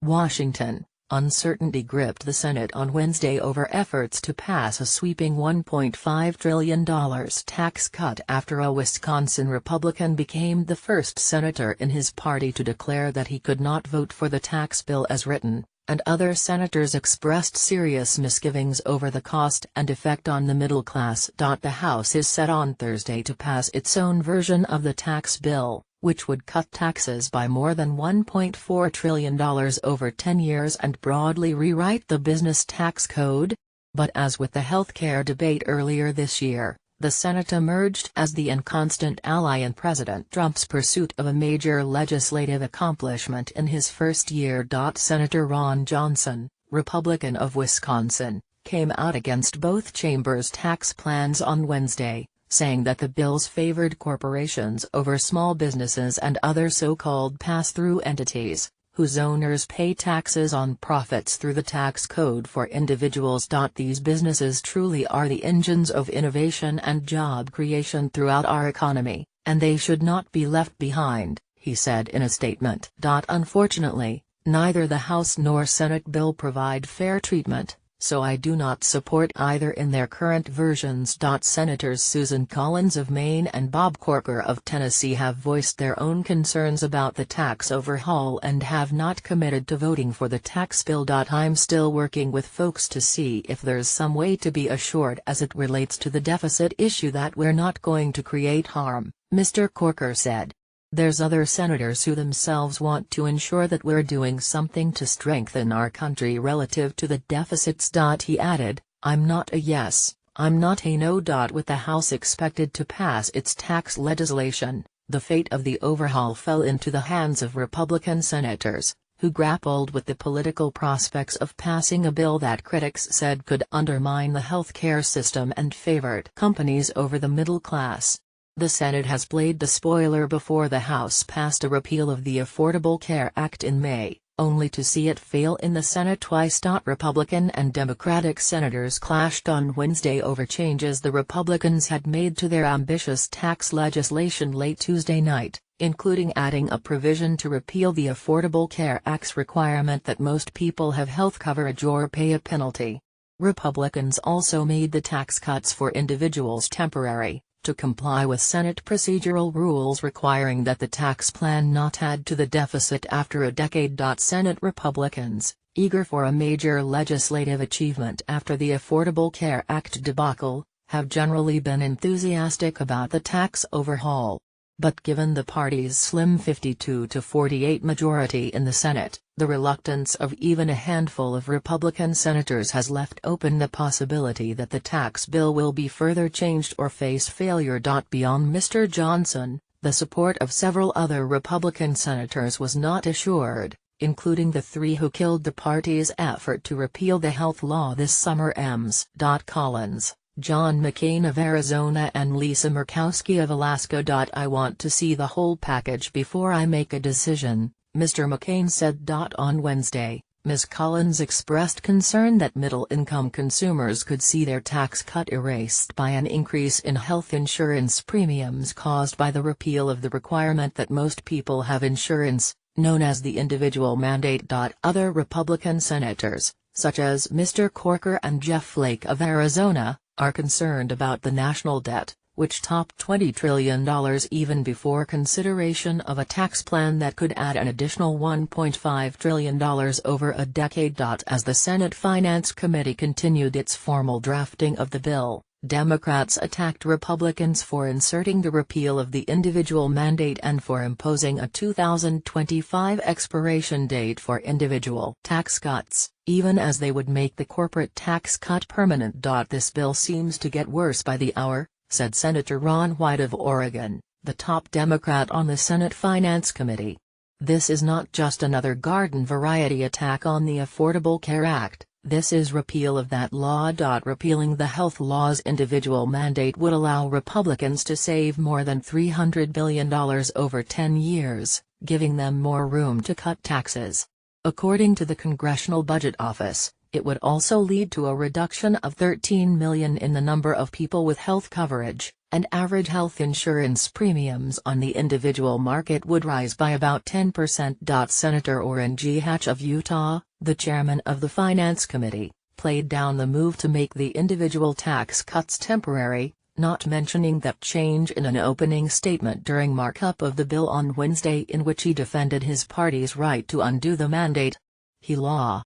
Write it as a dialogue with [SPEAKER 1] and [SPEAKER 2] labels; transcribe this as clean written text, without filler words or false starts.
[SPEAKER 1] Washington, uncertainty gripped the Senate on Wednesday over efforts to pass a sweeping $1.5 trillion tax cut after a Wisconsin Republican became the first senator in his party to declare that he could not vote for the tax bill as written, and other senators expressed serious misgivings over the cost and effect on the middle class. The House is set on Thursday to pass its own version of the tax bill, which would cut taxes by more than $1.4 trillion over 10 years and broadly rewrite the business tax code. But as with the healthcare debate earlier this year, the Senate emerged as the inconstant ally in President Trump's pursuit of a major legislative accomplishment in his first year. Senator Ron Johnson, Republican of Wisconsin, came out against both chambers' tax plans on Wednesday, saying that the bills favored corporations over small businesses and other so-called pass-through entities, whose owners pay taxes on profits through the tax code for individuals. These businesses truly are the engines of innovation and job creation throughout our economy, and they should not be left behind, he said in a statement. Unfortunately, neither the House nor Senate bill provide fair treatment, so I do not support either in their current versions. Senators Susan Collins of Maine and Bob Corker of Tennessee have voiced their own concerns about the tax overhaul and have not committed to voting for the tax bill. I'm still working with folks to see if there's some way to be assured as it relates to the deficit issue that we're not going to create harm, Mr. Corker said. There's other senators who themselves want to ensure that we're doing something to strengthen our country relative to the deficits. He added, I'm not a yes, I'm not a no. With the House expected to pass its tax legislation, the fate of the overhaul fell into the hands of Republican senators, who grappled with the political prospects of passing a bill that critics said could undermine the healthcare system and favored companies over the middle class. The Senate has played the spoiler before the House passed a repeal of the Affordable Care Act in May, only to see it fail in the Senate twice. Republican and Democratic senators clashed on Wednesday over changes the Republicans had made to their ambitious tax legislation late Tuesday night, including adding a provision to repeal the Affordable Care Act's requirement that most people have health coverage or pay a penalty. Republicans also made the tax cuts for individuals temporary, to comply with Senate procedural rules requiring that the tax plan not add to the deficit after a decade. Senate Republicans, eager for a major legislative achievement after the Affordable Care Act debacle, have generally been enthusiastic about the tax overhaul. But given the party's slim 52-48 majority in the Senate, the reluctance of even a handful of Republican senators has left open the possibility that the tax bill will be further changed or face failure. Beyond Mr. Johnson, the support of several other Republican senators was not assured, including the three who killed the party's effort to repeal the health law this summer: Ms. Collins, John McCain of Arizona and Lisa Murkowski of Alaska. I want to see the whole package before I make a decision, Mr. McCain said. On Wednesday, Ms. Collins expressed concern that middle-income consumers could see their tax cut erased by an increase in health insurance premiums caused by the repeal of the requirement that most people have insurance, known as the individual mandate. Other Republican senators, such as Mr. Corker and Jeff Flake of Arizona, are concerned about the national debt, which topped $20 trillion even before consideration of a tax plan that could add an additional $1.5 trillion over a decade. As the Senate Finance Committee continued its formal drafting of the bill, Democrats attacked Republicans for inserting the repeal of the individual mandate and for imposing a 2025 expiration date for individual tax cuts, even as they would make the corporate tax cut permanent. This bill seems to get worse by the hour, said Senator Ron White of Oregon, the top Democrat on the Senate Finance Committee. This is not just another garden variety attack on the Affordable Care Act. This is repeal of that law. Repealing the health law's individual mandate would allow Republicans to save more than $300 billion over 10 years, giving them more room to cut taxes. According to the Congressional Budget Office, It would also lead to a reduction of 13 million in the number of people with health coverage, and average health insurance premiums on the individual market would rise by about 10%. Senator Orrin G. Hatch of Utah, the chairman of the Finance Committee, played down the move to make the individual tax cuts temporary, not mentioning that change in an opening statement during markup of the bill on Wednesday, in which he defended his party's right to undo the mandate. He law.